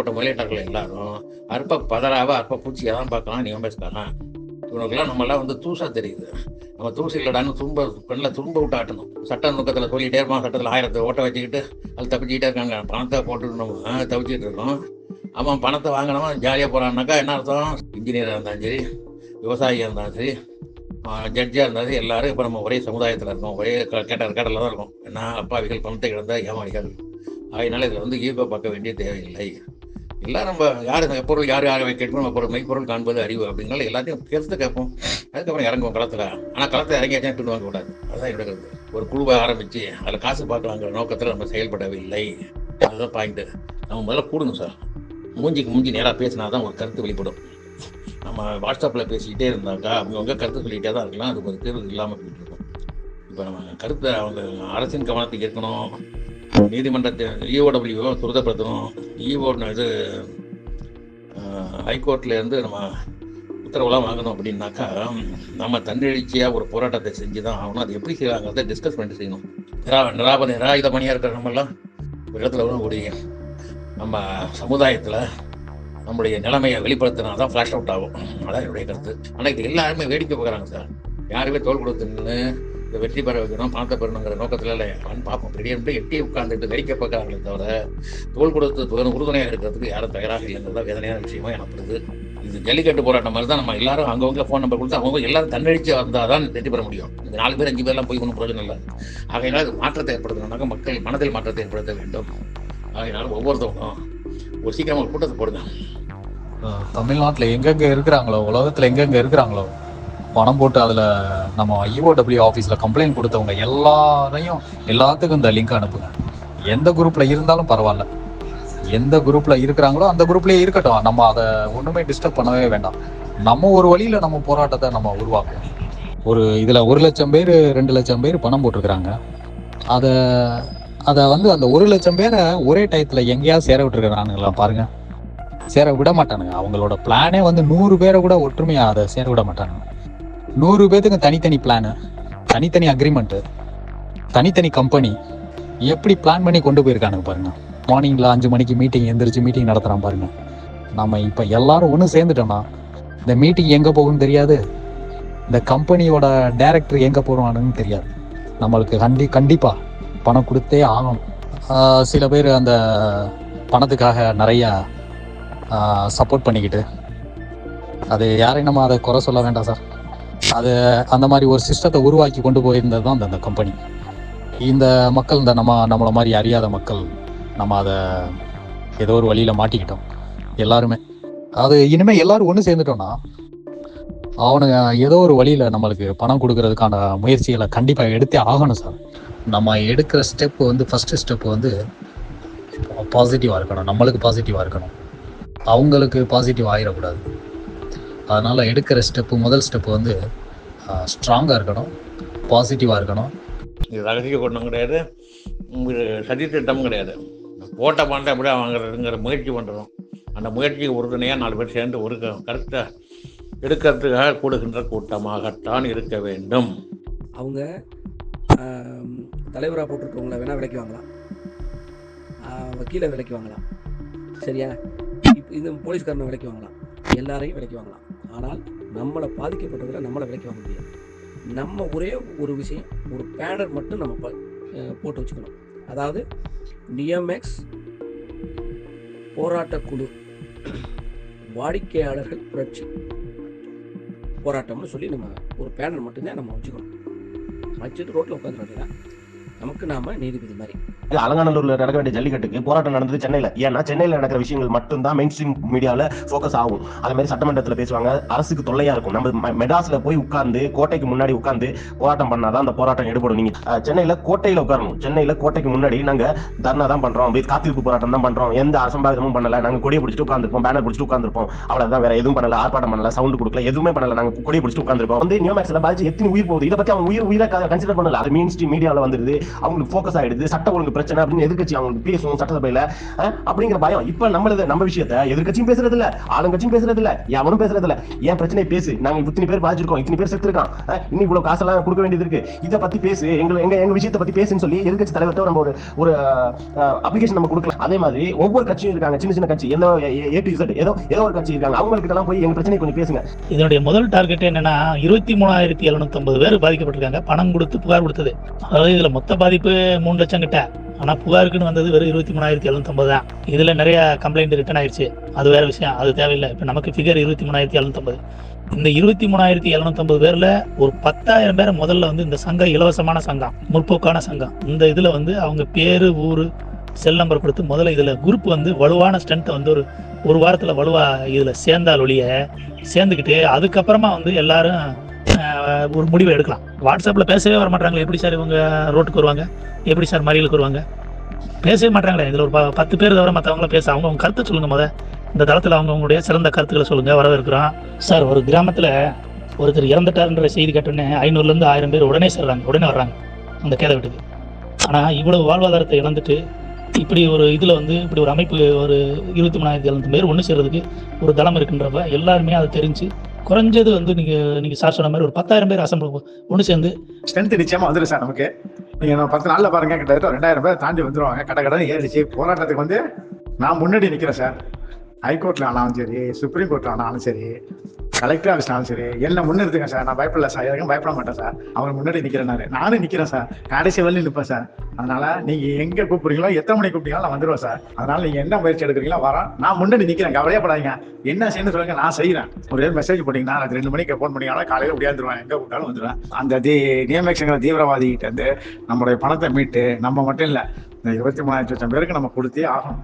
போட்ட முதலீட்டாளர்கள் எல்லாரும் அற்ப பதறாவ அற்ப பூச்சியாக தான் பார்க்கலாம் நியமஸ்காரன். இவனுக்கெல்லாம் நம்மளாம் வந்து தூசா தெரியுது. நம்ம தூசு இல்லடான்னு கண்ணில் துரும்ப விட்டு ஆட்டணும். சட்ட நுக்கத்தில் சொல்லிகிட்டே இருப்பான், சட்டத்தில் 1000 ஓட்ட வச்சுக்கிட்டு அது தப்பிச்சுக்கிட்டே இருக்காங்க. பணத்தை போட்டுட்டு நம்ம தப்பிச்சுட்டு இருக்கோம். அவன் பணத்தை வாங்கினவன் ஜாலியாக போகிறான்னாக்கா என்ன அர்த்தம்? இன்ஜினியராக இருந்தாலும் சரி, விவசாயியாக இருந்தாலும் சரி, ஜட்ஜாக இருந்தாலும் சரி, எல்லாரும் இப்போ நம்ம ஒரே சமுதாயத்தில் இருக்கோம், ஒரே கேட்டரில் தான் இருக்கோம். ஏன்னா அப்பாவிகள் பணத்தை கிடந்தால் ஏமாளிகள். அதனால இதில் வந்து ஈகோ பார்க்க வேண்டிய தேவையில்லை. எல்லாம் நம்ம யார் பொருள் யார் யாரை கேட்போம், நம்ம பொருள் மெய்ப்பொருள் காண்பது அறிவு அப்படின்னால எல்லாத்தையும் கேட்டு கேட்போம். அதுக்கப்புறம் இறங்குவோம் களத்தில். ஆனால் களத்தை இறங்கியாச்சும் பின் வாங்கக்கூடாது. அதுதான் எடுக்கிறது. ஒரு குழுவை ஆரம்பித்து அதில் காசு பார்க்கலாங்கிற நோக்கத்தில் நம்ம செயல்படவில்லை. அதுதான் பாயிண்ட்டு. நம்ம முதல்ல கூடணும் சார். மூஞ்சிக்கு மூஞ்சி நேராக பேசினா தான் ஒரு கருத்து வெளிப்படும். நம்ம வாட்ஸ்அப்பில் பேசிக்கிட்டே இருந்தாக்கா அவங்க கருத்து சொல்லிகிட்டே தான் இருக்கலாம். அதுக்கு ஒரு தேர்வு இல்லாமல் போயிட்டு இருக்கோம். இப்போ நம்ம கருத்தை அவங்க அரசின் கவனத்துக்கு இருக்கணும். நீதிமன்றத்தை இஓடபிள்யூ துரிதப்படுத்தணும். இது ஹைகோர்ட்லேருந்து நம்ம உத்தரவுலாம் வாங்கணும் அப்படின்னாக்கா நம்ம தன்னெழுச்சியாக ஒரு போராட்டத்தை செஞ்சு தான் ஆகணும். அது எப்படி செய்யலாங்கிறத டிஸ்கஸ் பண்ணிட்டு செய்யணும். நிராயுத பணியாக இருக்கிற நம்மளாம் இடத்துல வரக்கூடிய நம்ம சமுதாயத்தில் நம்முடைய நிலைமையை வெளிப்படுத்தினா தான் ஃப்ளாஷ் அவுட் ஆகும். அதான் என்னுடைய கருத்து. ஆனால் இது எல்லாருமே வேடிக்கை பார்க்குறாங்க சார். யாருமே தோல் கொடுத்து நின்று இந்த வெற்றி பெற வைக்கணும், பணத்தை பெறணுங்கிற நோக்கத்தில் இல்லை. பார்ப்போம் பெரிய எட்டி உட்கார்ந்துட்டு வேடிக்கை பார்க்குறாங்களே தவிர தோல் கொடுத்து உறுதுணையாக இருக்கிறதுக்கு யாரும் தயாராக இல்லைங்கிறதா வேதனையான விஷயமா எனப்படுது. இது ஜல்லிக்கட்டு போராட்டம் மாதிரி தான். நம்ம எல்லாரும் அங்கவங்க ஃபோன் நம்பர் கொடுத்து அவங்க எல்லாரும் தன்னெழுச்சி வந்தால் தான் வெற்றி பெற முடியும். இந்த 4 பேர் 5 பேர்லாம் போய் ஒன்றும் பிரயோஜனம் இல்லை. ஆகையினால் அது மாற்றத்தை ஏற்படுத்தணும்னாக்க மக்கள் மனதில் மாற்றத்தை ஏற்படுத்த வேண்டும். ஆகையினால ஒவ்வொருத்தவங்களும் ஒரு சீக்கிரமாக ஒரு கூட்டத்தை போடுங்க. தமிழ்நாட்டில் எங்கெங்கே இருக்கிறாங்களோ, உலகத்தில் எங்கெங்கே இருக்கிறாங்களோ, பணம் போட்டு அதில் நம்ம இஓடபிள்யூ ஆஃபீஸில் கம்ப்ளைண்ட் கொடுத்தவங்க எல்லாத்துக்கும் இந்த லிங்க் அனுப்புங்க. எந்த குரூப்பில் இருந்தாலும் பரவாயில்ல. எந்த குரூப்பில் இருக்கிறாங்களோ அந்த குரூப்லேயே இருக்கட்டும். நம்ம அதை ஒன்றுமே டிஸ்டர்ப் பண்ணவே வேண்டாம். நம்ம ஒரு வழியில் நம்ம போராட்டத்தை நம்ம உருவாக்குவோம். இதில் 1 லட்சம் பேர் 2 லட்சம் பேர் பணம் போட்டிருக்கிறாங்க. அதை வந்து அந்த 1 லட்சம் பேரை ஒரே டயத்தில் எங்கேயாவது சேர விட்டுருக்கிறானுங்களா பாருங்க. சேர விட மாட்டானுங்க. அவங்களோட பிளானே வந்து 100 பேரை கூட ஒற்றுமையாக அதை சேர விட மாட்டானுங்க. 100 பேத்துக்கு தனித்தனி பிளானு, தனித்தனி அக்ரிமெண்ட்டு, தனித்தனி கம்பெனி எப்படி பிளான் பண்ணி கொண்டு போயிருக்கானுங்க பாருங்க. மார்னிங்கில் 5 மணிக்கு எந்திரிச்சு மீட்டிங் நடத்துகிறான் பாருங்க. நம்ம இப்போ எல்லாரும் ஒன்று சேர்ந்துட்டோம்னா இந்த மீட்டிங் எங்கே போகும்னு தெரியாது, இந்த கம்பெனியோட டைரக்டர் எங்கே போடுவானுன்னு தெரியாது. நம்மளுக்கு கண்டிப்பாக பணம் கொடுத்தே ஆகணும். சில பேர் அந்த பணத்துக்காக நிறையா சப்போர்ட் பண்ணிக்கிட்டு, அது யாரையும் நம்ம அதை குறை சொல்ல வேண்டாம் சார். அது அந்த மாதிரி ஒரு சிஸ்டத்தை உருவாக்கி கொண்டு போயிருந்தது தான் அந்த கம்பெனி. இந்த மக்கள் நம்மளை மாதிரி அறியாத மக்கள் நம்ம அதை ஏதோ ஒரு வழியில் மாட்டிக்கிட்டோம் எல்லாருமே. அது இனிமேல் எல்லாரும் ஒன்று சேர்ந்துட்டோம்னா அவனுங்க ஏதோ ஒரு வழியில் நம்மளுக்கு பணம் கொடுக்கறதுக்கான முயற்சிகளை கண்டிப்பாக எடுத்தே ஆகணும் சார். நம்ம எடுக்கிற ஸ்டெப்பு வந்து ஃபஸ்ட்டு ஸ்டெப்பு வந்து பாசிட்டிவாக இருக்கணும். நம்மளுக்கு பாசிட்டிவாக இருக்கணும், அவங்களுக்கு பாசிட்டிவ் ஆகிடக்கூடாது. அதனால் எடுக்கிற முதல் ஸ்டெப்பு வந்து ஸ்ட்ராங்காக இருக்கணும், பாசிட்டிவாக இருக்கணும். இது ரகசிய கொண்டம் கிடையாது, சதித்திட்டமும் கிடையாது. போட்ட பணத்தை எப்படியா வாங்குறதுங்கிற முயற்சி பண்ணுறோம். அந்த முயற்சிக்கு உறுதுணையாக 4 பேர் சேர்ந்து ஒரு கருத்தை எடுக்கிறதுக்காக கூடுகின்ற கூட்டமாகத்தான் இருக்க வேண்டும். அவங்க தலைவராக போட்டிருக்கவங்கள வேணால் விலைக்கு வாங்கலாம், வக்கீலை விலைக்கு வாங்கலாம், சரியா? இது போலீஸ்காரனை விலைக்கு வாங்கலாம், எல்லாரையும் விலைக்கு வாங்கலாம். ஆனால் நம்மளை பாதிக்கப்பட்டதில் நம்மளை விலைக்கு வாங்க முடியாது. நம்ம ஒரே ஒரு விஷயம், ஒரு பேனர் மட்டும் நம்ம போட்டு வச்சுக்கணும். அதாவது டிஎம்எக்ஸ் போராட்டக்குழு வாடிக்கையாளர்கள் புரட்சி போராட்டம்னு சொல்லி நம்ம ஒரு பேனர் மட்டும்தான் நம்ம வச்சுக்கணும். வச்சுட்டு ரோட்டில் உட்காந்து வேண்டியதான். நமக்கு நாம நீதிபதி மாதிரி. அலங்காநல்லூர்ல நடக்க வேண்டிய ஜல்லிக்கட்டுக்கு போராட்டம் நடந்தது சென்னையில. ஏன்னா சென்னையில நடக்கிற விஷயங்கள் மட்டும்தான் மெயின் ஸ்ட்ரீம் மீடியாவில் ஃபோக்கஸ் ஆகும். அதே மாதிரி சட்டமன்றத்தில் பேசுவாங்க, அரசுக்கு தொல்லையா இருக்கும். நம்ம மெட்ராஸ்ல போய் உட்கார்ந்து கோட்டைக்கு முன்னாடி உட்கார்ந்து போராட்டம் பண்ணாதான் அந்த போராட்டம் எடுபடும். நீங்க சென்னையில கோட்டையில உட்காரணும். சென்னையில கோட்டைக்கு முன்னாடி நாங்க தர்ணா தான் பண்றோம், காத்திருப்பு போராட்டம் தான் பண்றோம், எந்த அசம்பாவிதமும் பண்ணல. நாங்க கொடியை பிடிச்சிட்டு உட்காந்துருப்போம், பேனர் பிடிச்சிட்டு உட்காந்துருப்போம், அவ்வளவுதான். வேற எதுவும் பண்ணல, ஆர்ப்பாட்டம் பண்ணல, சவுண்ட் கொடுக்கல, எதுவுமே பண்ணல. நாங்க கொடியை பிடிச்சிட்டு உட்காந்துருப்போம். வந்து நியூமேக்ஸ்ல பாதிச்சு எத்தனை உயிர் போகுது, இதை பத்தி அவங்க உயிரை கன்சிடர் பண்ணல. அது மெயின் ஸ்ட்ரீம் மீடியாவில் வந்துருது. அவங்களுக்கு ஃபோக்கஸ் ஆயிடுது, சட்ட ஒழுங்கு பிரச்சனை அப்படின்னு எதிர்க்கட்சி அவங்களுக்கு பேசும் சட்டசபையில அப்படிங்கிற பயம். இப்ப நம்ம விஷயத்த எதிர்க்கட்சியும் பேசுறது இல்ல, ஆளுங்கட்சியும் பேசுறது இல்ல, எவனும் பேசுறது இல்ல. ஏன் பிரச்சனை பேசு, நாங்க இத்தனை பேர் பாதிச்சிருக்கோம், இத்தனை பேர் செத்து இருக்கான், இன்னும் இவ்வளவு காசெல்லாம் கொடுக்க வேண்டியது இருக்கு, இதை பத்தி பேசு, எங்க விஷயத்தை பத்தி பேசுன்னு சொல்லி எதிர்க்கட்சி தலைவர்கிட்ட நம்ம ஒரு அப்ளிகேஷன் நம்ம கொடுக்கலாம். அதே மாதிரி ஒவ்வொரு கட்சியும் இருக்காங்க, சின்ன சின்ன கட்சி, ஏதோ ஒரு கட்சி இருக்காங்க, அவங்களுக்கு எல்லாம் போய் எங்க பிரச்சனை கொஞ்சம் பேசுங்க. இதனுடைய முதல் டார்கெட் என்னன்னா 23,750 பேர் பாதிக்கப்பட்டிருக்காங்க பணம் கொடுத்து புகார் கொடுத்தது. அதாவது இதுல மொத்த பாதிப்பு 3 லட்சம் கிட்ட, ஆனா புகாருக்குன்னு வந்தது வெறும் 23,750 தான். இதுல நிறைய கம்ப்ளைண்ட் ரிட்டர்ன் ஆயிடுச்சு, அது வேற விஷயம், அது தேவையில்லை. இப்ப நமக்கு ஃபிகர் 23,750. இந்த 23,750 பேர்ல ஒரு 10,000 பேரை முதல்ல வந்து இந்த சங்கம் இலவசமான சங்கம், முற்போக்கான சங்கம், இந்த இதுல வந்து அவங்க பேரு ஊரு செல் நம்பர் கொடுத்து முதல்ல இதுல குரூப் வந்து வலுவான ஸ்ட்ரென்த்தை வந்து ஒரு வாரத்துல வலுவா இதுல சேர்ந்தால் ஒழிய சேர்ந்துக்கிட்டு அதுக்கப்புறமா வந்து எல்லாரும் ஒரு முடிவை எடுக்கலாம். வாட்ஸ்அப்ல பேசவே வர மாட்டாங்களே, எப்படி சார் இவங்க ரோட்டுக்கு வருவாங்க, எப்படி சார் மறியலுக்கு வருவாங்க, பேசவே மாட்டாங்களே. இதுல ஒரு 10 பேர் தவிர மற்றவங்களும் பேச அவங்க கருத்தை சொல்லுங்க. இந்த தளத்தில் அவங்களுடைய சிறந்த கருத்துக்களை சொல்லுங்க, வரவேற்கிறோம் சார். ஒரு கிராமத்தில் ஒருத்தர் இறந்துட்டாருன்ற செய்தி கேட்டோன்னே 500லேருந்து 1000 பேர் உடனே வர்றாங்க அந்த கேத வீட்டுக்கு. ஆனால் இவ்வளவு வாழ்வாதாரத்தை இழந்துட்டு இப்படி ஒரு இதில் வந்து இப்படி ஒரு அமைப்பு ஒரு 23,750 பேர் ஒன்று சேர்றதுக்கு ஒரு தளம் இருக்குன்றப்ப எல்லாருமே அதை தெரிஞ்சு குறைஞ்சது வந்து நீங்கள் சார் சொன்ன மாதிரி ஒரு 10,000 பேர் அசம்பிள் ஒன்று சேர்ந்து ஸ்ட்ரென்த் நிச்சயமாக வந்துடும் சார். நமக்கு நீங்கள் 10 நாளில் பாருங்கள், கிட்டத்தட்ட 2,000 பேர் தாண்டி வந்துடுவாங்க. கடை ஏறிச்சு. போராட்டத்துக்கு வந்து நான் முன்னாடி நிற்கிறேன் சார். ஹைகோர்ட்டில் ஆனாலும் சரி, சுப்ரீம் கோர்ட்டில் ஆனாலும் சரி, கலெக்டர் ஆஃபீஸ்னாலும் சரி, என்ன முன்னிறுத்துங்க சார். நான் பயப்படல சார், எதுக்கும் பயப்பட மாட்டேன் சார். அவங்க முன்னாடி நிற்கிறேன், நானும் நிற்கிறேன் சார். கடைசி வரையும் நிற்பேன் சார். அதனால நீங்கள் எங்கே கூப்பிடுறீங்களோ, எத்தனை மணிக்கு கூப்பிட்டீங்களோ நான் வந்துடுவேன் சார். அதனால நீங்கள் என்ன முயற்சி எடுக்கிறீங்களோ வரோம், நான் முன்னாடி நிற்கிறேன். கவலையே படாதீங்க, என்ன செய்யணும் சொல்லுங்க, நான் செய்கிறேன். ஒரு மெசேஜ் போட்டிங்கன்னா எனக்கு 2 மணிக்கு ஃபோன் பண்ணிங்கன்னா காலையில் முடியாந்துருவேன், எங்கே கூப்பிட்டாலும் வந்துடுவேன். அந்த நியமேஷங்கிற தீவிரவாதிகிட்ட வந்து நம்மளுடைய பணத்தை மீட்டு நம்ம மட்டும் இல்லை, இந்த 23,000 பேருக்கு நம்ம கொடுத்தே ஆகணும்.